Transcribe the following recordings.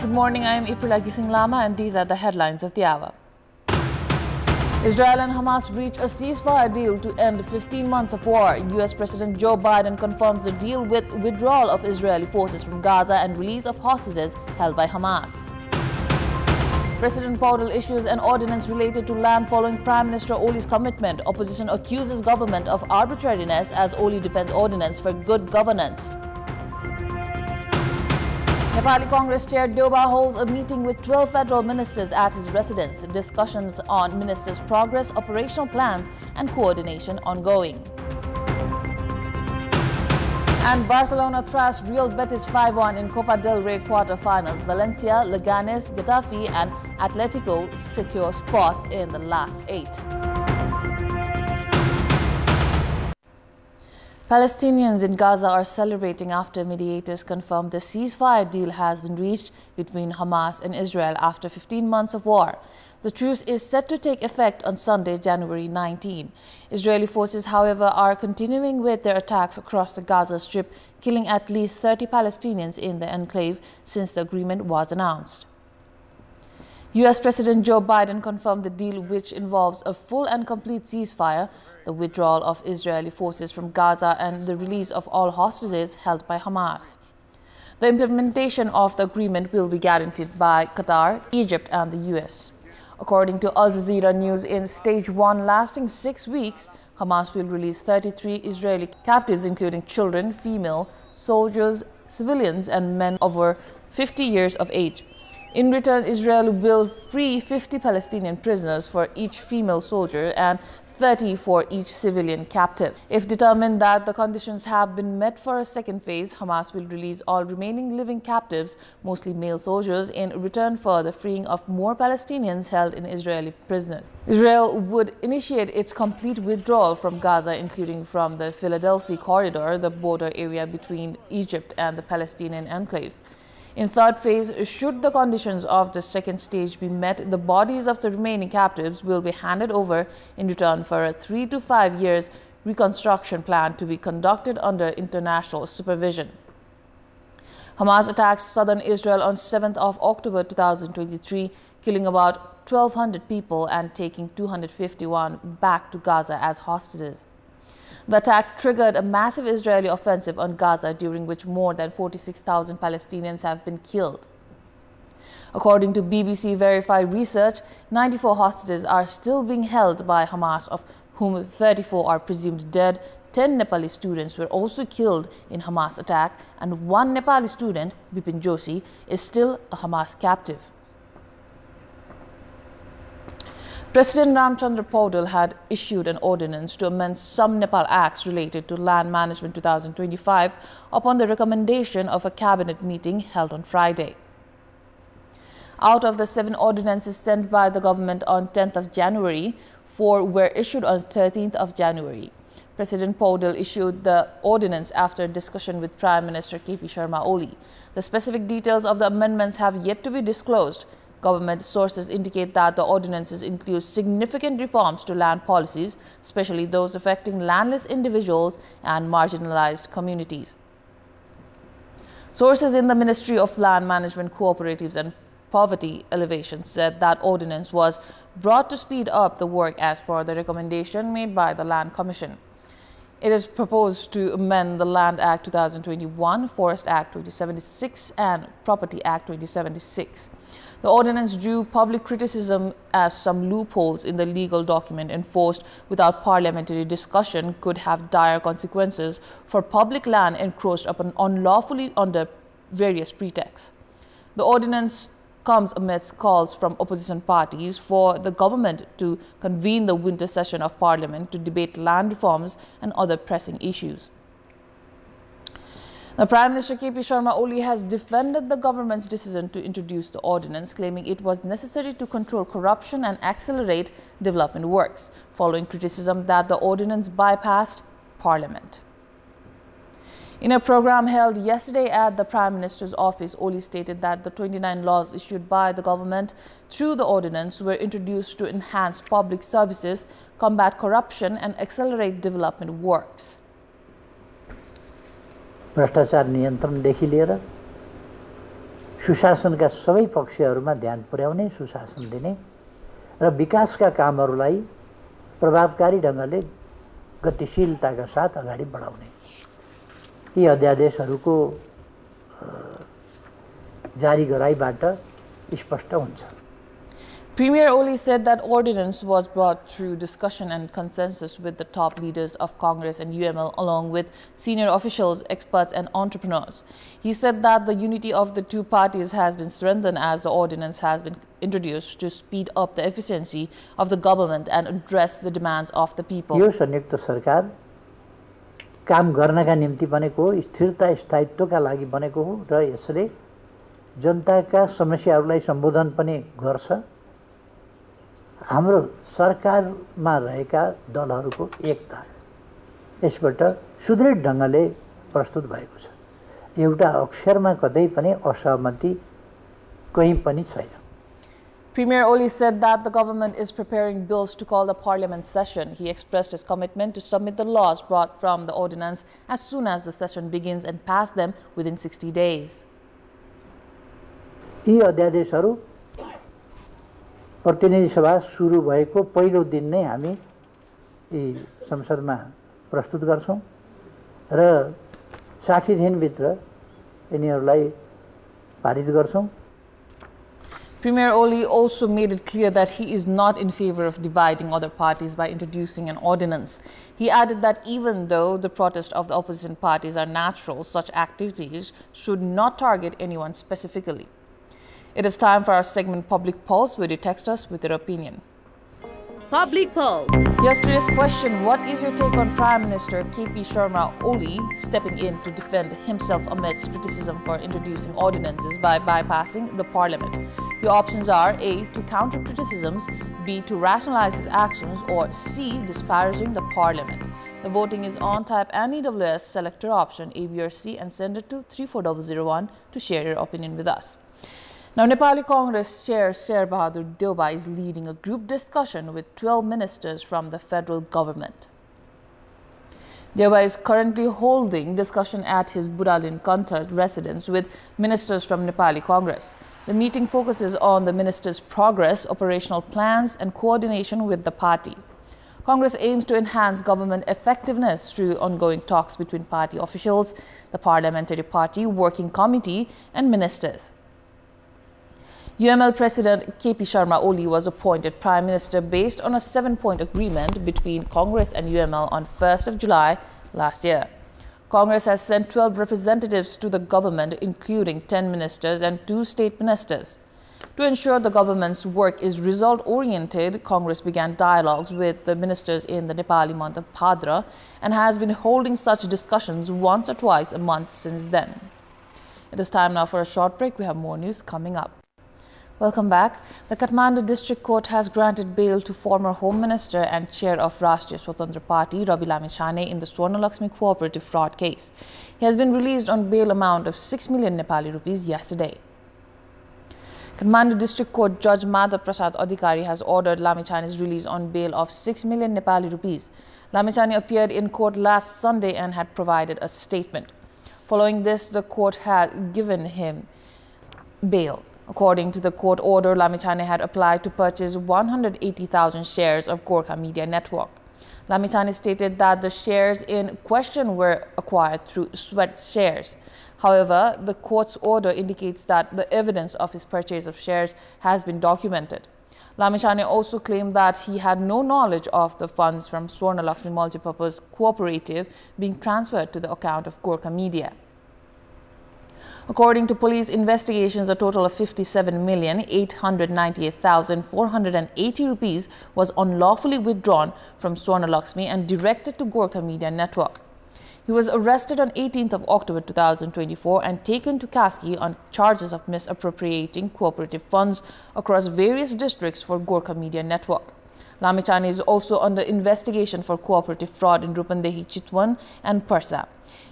Good morning, I am Aprila Ghising Lama and these are the headlines of the hour. Israel and Hamas reach a ceasefire deal to end 15 months of war. US President Joe Biden confirms the deal with withdrawal of Israeli forces from Gaza and release of hostages held by Hamas. President Powell issues an ordinance related to land following Prime Minister Oli's commitment. Opposition accuses government of arbitrariness as Oli defends ordinance for good governance. Nepali Congress Chair Dioba holds a meeting with 12 federal ministers at his residence. Discussions on ministers' progress, operational plans and coordination ongoing. And Barcelona thrashed Real Betis 5-1 in Copa del Rey quarter-finals. Valencia, Leganes, Getafe and Atletico secure spots in the last 8. Palestinians in Gaza are celebrating after mediators confirmed the ceasefire deal has been reached between Hamas and Israel after 15 months of war. The truce is set to take effect on Sunday, January 19. Israeli forces, however, are continuing with their attacks across the Gaza Strip, killing at least 30 Palestinians in the enclave since the agreement was announced. US President Joe Biden confirmed the deal, which involves a full and complete ceasefire, the withdrawal of Israeli forces from Gaza and the release of all hostages held by Hamas. The implementation of the agreement will be guaranteed by Qatar, Egypt and the US. According to Al Jazeera News, in stage 1 lasting 6 weeks, Hamas will release 33 Israeli captives including children, female, soldiers, civilians and men over 50 years of age. In return, Israel will free 50 Palestinian prisoners for each female soldier and 30 for each civilian captive. If determined that the conditions have been met for a second phase, Hamas will release all remaining living captives, mostly male soldiers, in return for the freeing of more Palestinians held in Israeli prisoners. Israel would initiate its complete withdrawal from Gaza, including from the Philadelphia corridor, the border area between Egypt and the Palestinian enclave. In third phase, should the conditions of the second stage be met, the bodies of the remaining captives will be handed over in return for a 3 to 5 years reconstruction plan to be conducted under international supervision. Hamas attacked southern Israel on 7th of October 2023, killing about 1,200 people and taking 251 back to Gaza as hostages. The attack triggered a massive Israeli offensive on Gaza, during which more than 46,000 Palestinians have been killed. According to BBC verified research, 94 hostages are still being held by Hamas, of whom 34 are presumed dead. 10 Nepali students were also killed in Hamas attack, and one Nepali student, Bipin Joshi, is still a Hamas captive. President Ramchandra Paudel had issued an ordinance to amend some Nepal acts related to Land Management 2025 upon the recommendation of a cabinet meeting held on Friday. Out of the 7 ordinances sent by the government on 10th of January, 4 were issued on 13th of January. President Paudel issued the ordinance after discussion with Prime Minister KP Sharma Oli. The specific details of the amendments have yet to be disclosed. Government sources indicate that the ordinances include significant reforms to land policies, especially those affecting landless individuals and marginalized communities. Sources in the Ministry of Land Management, Cooperatives and Poverty Alleviation said that ordinance was brought to speed up the work as per the recommendation made by the Land Commission. It is proposed to amend the Land Act 2021, Forest Act 2076 and Property Act 2076. The ordinance drew public criticism as some loopholes in the legal document enforced without parliamentary discussion could have dire consequences for public land encroached upon unlawfully under various pretexts. The ordinance comes amidst calls from opposition parties for the government to convene the winter session of Parliament to debate land reforms and other pressing issues. The Prime Minister KP Sharma Oli has defended the government's decision to introduce the ordinance, claiming it was necessary to control corruption and accelerate development works, following criticism that the ordinance bypassed Parliament. In a program held yesterday at the Prime Minister's office, Oli stated that the 29 laws issued by the government through the ordinance were introduced to enhance public services, combat corruption and accelerate development works. भ्रष्टाचार नियन्त्रणदेखि लिएर सुशासनका सबै पक्षहरूमा ध्यान पुर्याउने, सुशासन दिने र विकासका कामहरूलाई प्रभावकारी ढङ्गले गतिशीलताका साथ अगाडि बढाउने यी अध्यादेशहरूको जारी गराइबाट स्पष्ट हुन्छ। Premier Oli said that ordinance was brought through discussion and consensus with the top leaders of Congress and UML along with senior officials, experts and entrepreneurs. He said that the unity of the two parties has been strengthened as the ordinance has been introduced to speed up the efficiency of the government and address the demands of the people. यो संयुक्त सरकार काम गर्नका निम्ति बनेको हो, स्थिरता स्थायित्वका लागि बनेको हो र यसले जनताका समस्याहरूलाई सम्बोधन पनि गर्छ। हाम्रो सरकारमा रहेका दलहरूको एकता यसबाट सुदृढ ढङ्गले प्रस्तुत भएको छ। एउटा अक्षरमा कतै पनि असहमति कहीँ पनि छैन। Premier Oli said that the government is preparing bills to call the parliament session. He expressed his commitment to submit the laws brought from the ordinance as soon as the session begins and pass them within 60 days. यी अध्यादेशहरू प्रतिनिधि सभा सुरु भएको पहिलो दिन नै हामी यी संसदमा प्रस्तुत गर्छौं र 60 दिनभित्र यिनीहरूलाई पारित गर्छौं। Premier Oli also made it clear that he is not in favor of dividing other parties by introducing an ordinance. He added that even though the protest of the opposition parties are natural, such activities should not target anyone specifically. It is time for our segment Public Pulse, where you text us with your opinion. Public Pulse. Yesterday's question: what is your take on Prime Minister KP Sharma Oli stepping in to defend himself amidst criticism for introducing ordinances by bypassing the parliament? Your options are A, to counter criticisms, B, to rationalize his actions, or C, disparaging the parliament. The voting is on. Type NEWS, select your option A, B or C and send it to 34001 to share your opinion with us. Now, Nepali Congress Chair Sher Bahadur Deuba is leading a group discussion with 12 ministers from the federal government. Deuba is currently holding discussion at his Budalin Kantha residence with ministers from Nepali Congress. The meeting focuses on the ministers' progress, operational plans and coordination with the party. Congress aims to enhance government effectiveness through ongoing talks between party officials, the Parliamentary Party Working Committee and ministers. UML President KP Sharma Oli was appointed Prime Minister based on a 7-point agreement between Congress and UML on 1st of July last year. Congress has sent 12 representatives to the government, including 10 ministers and 2 state ministers. To ensure the government's work is result-oriented, Congress began dialogues with the ministers in the Nepali month of Bhadra and has been holding such discussions once or twice a month since then. It is time now for a short break. We have more news coming up. Welcome back. The Kathmandu District Court has granted bail to former Home Minister and Chair of Rashtriya Swatantra Party, Rabi Lamichhane, in the Swarna Lakshmi cooperative fraud case. He has been released on bail amount of 6 million Nepali rupees yesterday. Kathmandu District Court Judge Madhav Prasad Adhikari has ordered Lamichhane's release on bail of 6 million Nepali rupees. Lamichhane appeared in court last Sunday and had provided a statement. Following this, the court had given him bail. According to the court order, Lamichhane had applied to purchase 180,000 shares of Gorkha Media Network. Lamichhane stated that the shares in question were acquired through sweat shares. However, the court's order indicates that the evidence of his purchase of shares has been documented. Lamichhane also claimed that he had no knowledge of the funds from Swarna Lakshmi Multipurpose Cooperative being transferred to the account of Gorkha Media. According to police investigations, a total of 57,898,480 rupees was unlawfully withdrawn from Swarna Lakshmi and directed to Gorkha Media Network. He was arrested on 18th of October 2024 and taken to Kaski on charges of misappropriating cooperative funds across various districts for Gorkha Media Network. Lamichhane is also under investigation for cooperative fraud in Rupandehi, Chitwan and Parsa.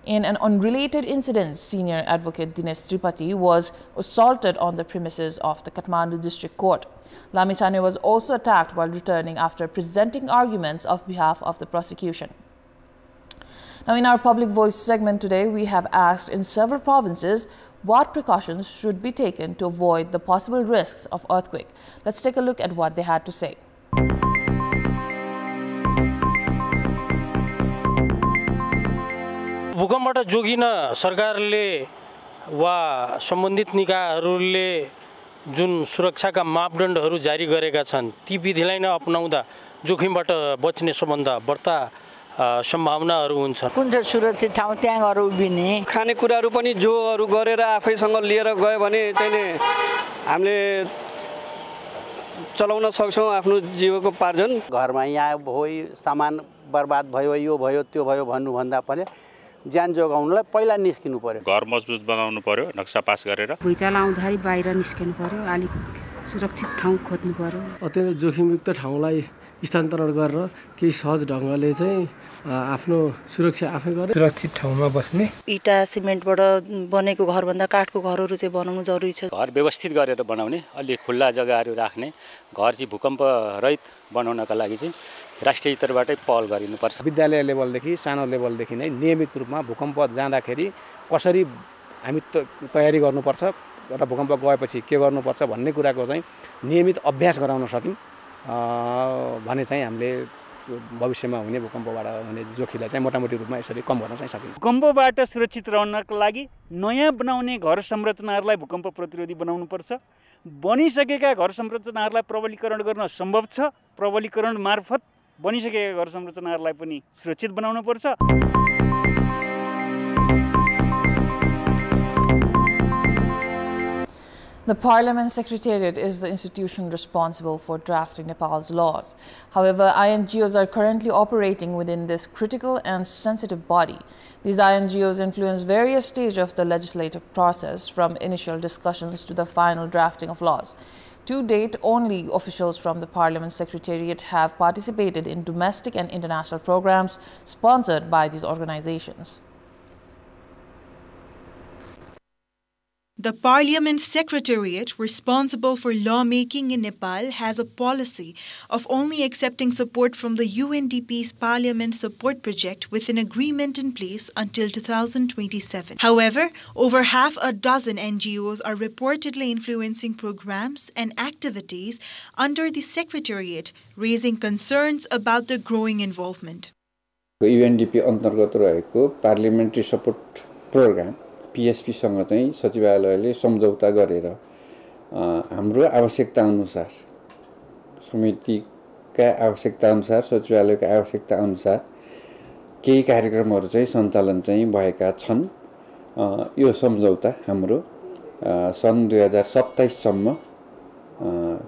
In an unrelated incident, senior advocate Dinesh Tripathi was assaulted on the premises of the Kathmandu District Court. Lamichhane was also attacked while returning after presenting arguments on behalf of the prosecution. Now, in our Public Voice segment today, we have asked in several provinces what precautions should be taken to avoid the possible risks of earthquake. Let's take a look at what they had to say. भूकम्पबाट जोगिन सरकारले वा सम्बन्धित निकायहरूले जुन सुरक्षाका मापदण्डहरू जारी गरेका छन् ती विधिलाई नै अपनाउँदा जोखिमबाट बच्ने सबभन्दा बढ्ता सम्भावनाहरू हुन्छ। कुन चाहिँ सुरक्षित ठाउँ त्यहाँ गएर उभिने, खानेकुराहरू पनि जोहरू गरेर आफैसँग लिएर गयो भने चाहिँ नि हामीले चलाउन सक्छौँ आफ्नो जीवको पार्जन। घरमा यहाँ भयो सामान बर्बाद भयो यो भयो त्यो भयो भन्नुभन्दा पनि ज्यान जोगाउनलाई पहिला निस्किनु पर्यो। घर मजबुत बनाउनु पर्यो, नक्सा पास गरेर। भुइँचालो आउँदाखेरि बाहिर निस्किनु पर्यो, अलिक सुरक्षित ठाउँ खोज्नु पर्यो। अत्यन्तै जोखिमयुक्त ठाउँलाई स्थानान्तरण गरेर केही सहज ढङ्गले चाहिँ आफ्नो सुरक्षा आफै गरेर सुरक्षित ठाउँमा बस्ने। इटा सिमेन्टबाट बनेको घरभन्दा काठको घरहरू चाहिँ बनाउनु जरुरी छ। घर व्यवस्थित गरेर बनाउने, अलि खुल्ला जग्गाहरू राख्ने, घर चाहिँ भूकम्प रहित बनाउनका लागि चाहिँ राष्ट्रिय स्तरबाटै पहल गरिनुपर्छ। विद्यालय लेभलदेखि सानो लेभलदेखि नै नियमित रूपमा भूकम्प जाँदाखेरि कसरी हामी तयारी गर्नुपर्छ र भूकम्प गएपछि के गर्नुपर्छ भन्ने कुराको चाहिँ नियमित अभ्यास गराउन सक्यौँ भने चाहिँ हामीले भविष्यमा हुने भूकम्पबाट हुने जोखिमलाई चाहिँ मोटामोटी रूपमा यसरी कम गर्न चाहिँ सकिन्छ। भूकम्पबाट सुरक्षित रहनका लागि नयाँ बनाउने घर संरचनाहरूलाई भूकम्प प्रतिरोधी बनाउनुपर्छ। बनिसकेका घर संरचनाहरूलाई प्रबलीकरण गर्न सम्भव छ, प्रबलीकरण मार्फत बनिसकेका घर संरचनाहरूलाई पनि सुरक्षित बनाउनुपर्छ। The Parliament Secretariat is the institution responsible for drafting Nepal's laws. However, INGOs are currently operating within this critical and sensitive body. These INGOs influence various stages of the legislative process, from initial discussions to the final drafting of laws. To date, only officials from the Parliament Secretariat have participated in domestic and international programs sponsored by these organizations. The Parliament Secretariat, responsible for lawmaking in Nepal, has a policy of only accepting support from the UNDP's Parliament Support Project with an agreement in place until 2027. However, over half a dozen NGOs are reportedly influencing programs and activities under the Secretariat, raising concerns about their growing involvement. UNDP अन्तर्गत रहेको Parliamentary Support Program PSP सँग चाहिँ सचिवालयले सम्झौता गरेर हाम्रो आवश्यकता अनुसार समितिका आवश्यकता अनुसार सचिवालयका आवश्यकता अनुसार केही कार्यक्रमहरू चाहिँ सञ्चालन चाहिँ भएका छन्। यो सम्झौता हाम्रो सन् 2027 सम्म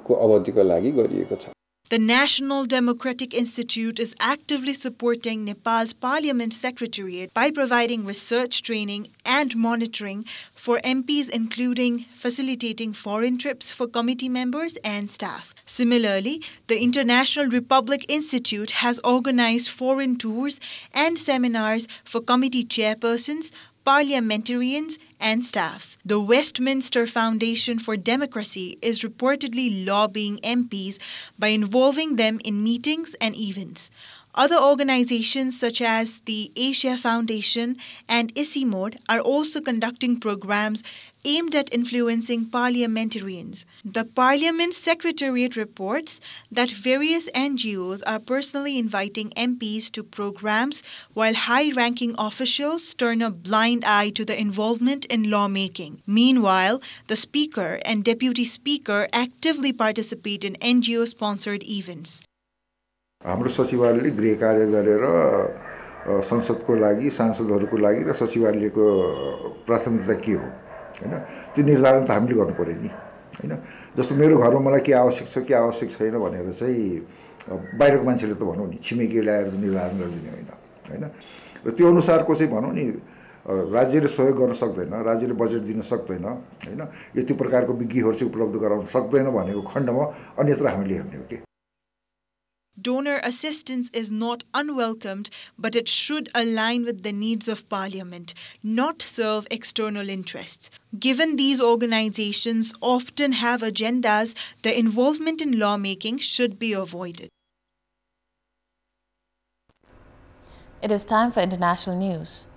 को अवधिको लागि गरिएको छ। The National Democratic Institute is actively supporting Nepal's Parliament Secretariat by providing research training and monitoring for MPs, including facilitating foreign trips for committee members and staff. Similarly, the International Republic Institute has organized foreign tours and seminars for committee chairpersons, parliamentarians and staffs. The Westminster Foundation for Democracy is reportedly lobbying MPs by involving them in meetings and events. Other organizations such as the Asia Foundation and ICIMOD are also conducting programs aimed at influencing parliamentarians. The Parliament Secretariat reports that various NGOs are personally inviting MPs to programs, while high-ranking officials turn a blind eye to the involvement in lawmaking. Meanwhile, the Speaker and Deputy Speaker actively participate in NGO-sponsored events. हाम्रो सचिवालयले गृह कार्य गरेर संसदको लागि सांसदहरूको लागि र सचिवालयको प्राथमिकता के हो हैन त्यो निर्धारण त हामीले गर्नु पर्यो नि हैन। जस्तो मेरो घरमा मलाई के आवश्यक छ के आवश्यक छैन भनेर चाहिँ बाहिरको मान्छेले त भनौँ नि छिमेकीले आएर निर्धारण गरिदिने होइन हैन। र त्यो अनुसारको चाहिँ भनौँ नि राज्यले सहयोग गर्न सक्दैन, राज्यले बजेट दिन सक्दैन हैन। यति प्रकारको विज्ञहरू चाहिँ उपलब्ध गराउन सक्दैन भनेको खण्डमा अन्यत्र हामीले हेर्ने हो के। Donor assistance is not unwelcomed, but it should align with the needs of Parliament, not serve external interests. Given these organizations often have agendas, the involvement in lawmaking should be avoided. It is time for international news.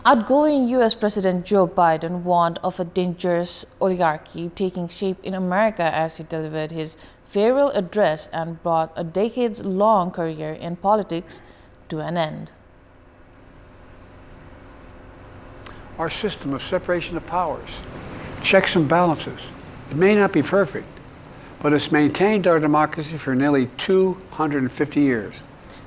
Outgoing U.S. President Joe Biden warned of a dangerous oligarchy taking shape in America as he delivered his farewell address and brought a decades-long career in politics to an end. Our system of separation of powers, checks and balances, it may not be perfect, but it's maintained our democracy for nearly 250 years.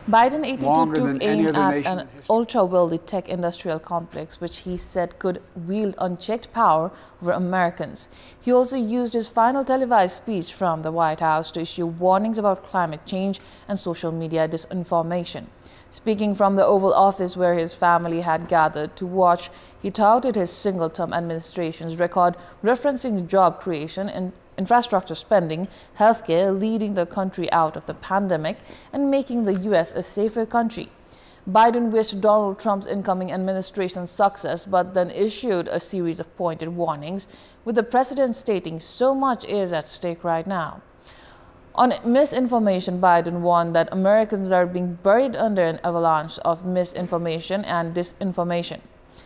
Biden, 82, took aim at an ultra-wealthy tech industrial complex which he said could wield unchecked power over Americans. He also used his final televised speech from the White House to issue warnings about climate change and social media disinformation. Speaking from the Oval Office where his family had gathered to watch, he touted his single-term administration's record, referencing job creation and infrastructure spending, healthcare, leading the country out of the pandemic, and making the U.S. a safer country. Biden wished Donald Trump's incoming administration success, but then issued a series of pointed warnings, with the president stating so much is at stake right now. On misinformation, Biden warned that Americans are being buried under an avalanche of misinformation and disinformation,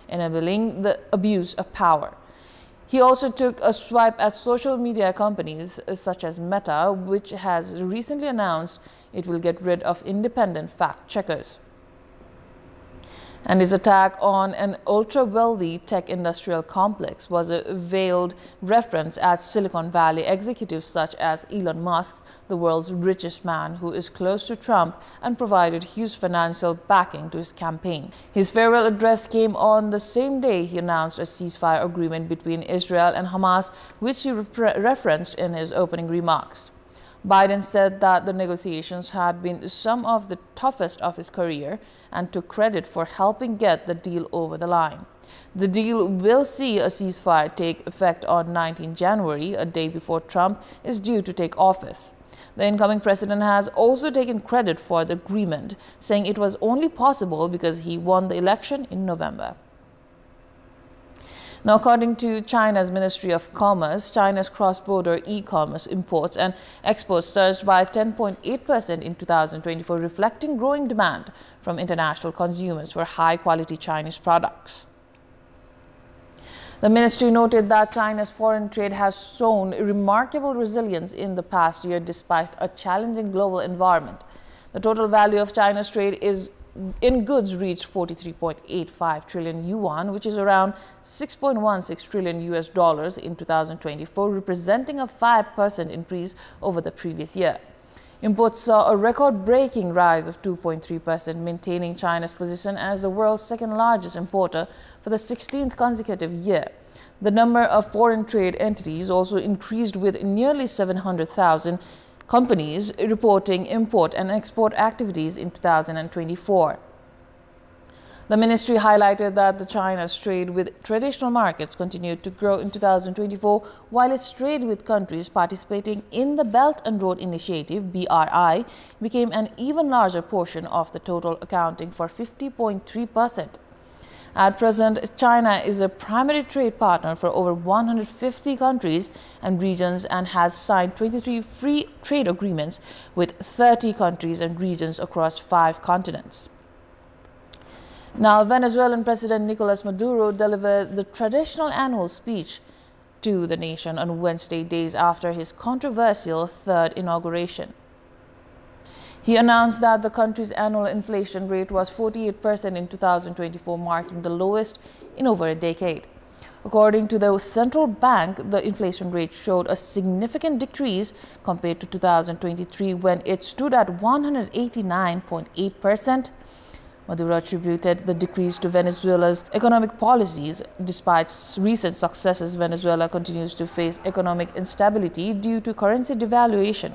enabling the abuse of power. He also took a swipe at social media companies such as Meta, which has recently announced it will get rid of independent fact-checkers. And his attack on an ultra-wealthy tech industrial complex was a veiled reference at Silicon Valley executives such as Elon Musk, the world's richest man who is close to Trump and provided huge financial backing to his campaign. His farewell address came on the same day he announced a ceasefire agreement between Israel and Hamas, which he referenced in his opening remarks. Biden said that the negotiations had been some of the toughest of his career and took credit for helping get the deal over the line. The deal will see a ceasefire take effect on 19 January, a day before Trump is due to take office. The incoming president has also taken credit for the agreement, saying it was only possible because he won the election in November. Now, according to China's Ministry of Commerce, China's cross-border e-commerce imports and exports surged by 10.8% in 2024, reflecting growing demand from international consumers for high-quality Chinese products. The ministry noted that China's foreign trade has shown remarkable resilience in the past year despite a challenging global environment. The total value of China's trade in goods reached 43.85 trillion yuan, which is around 6.16 trillion US dollars in 2024, representing a 5% increase over the previous year. Imports saw a record-breaking rise of 2.3%, maintaining China's position as the world's second-largest importer for the 16th consecutive year. The number of foreign trade entities also increased, with nearly 700,000 companies reporting import and export activities in 2024. The ministry highlighted that China's trade with traditional markets continued to grow in 2024, while its trade with countries participating in the Belt and Road Initiative (BRI) became an even larger portion of the total, accounting for 50.3%. At present, China is a primary trade partner for over 150 countries and regions and has signed 23 free trade agreements with 30 countries and regions across 5 continents. Now, Venezuelan President Nicolas Maduro delivered the traditional annual speech to the nation on Wednesday, days after his controversial third inauguration. He announced that the country's annual inflation rate was 48% in 2024, marking the lowest in over a decade. According to the central bank, the inflation rate showed a significant decrease compared to 2023, when it stood at 189.8%. Maduro attributed the decrease to Venezuela's economic policies. Despite recent successes, Venezuela continues to face economic instability due to currency devaluation.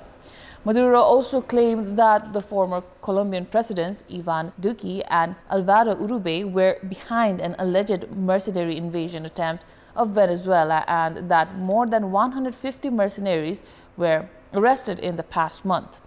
Maduro also claimed that the former Colombian presidents Iván Duque and Álvaro Uribe were behind an alleged mercenary invasion attempt of Venezuela, and that more than 150 mercenaries were arrested in the past month.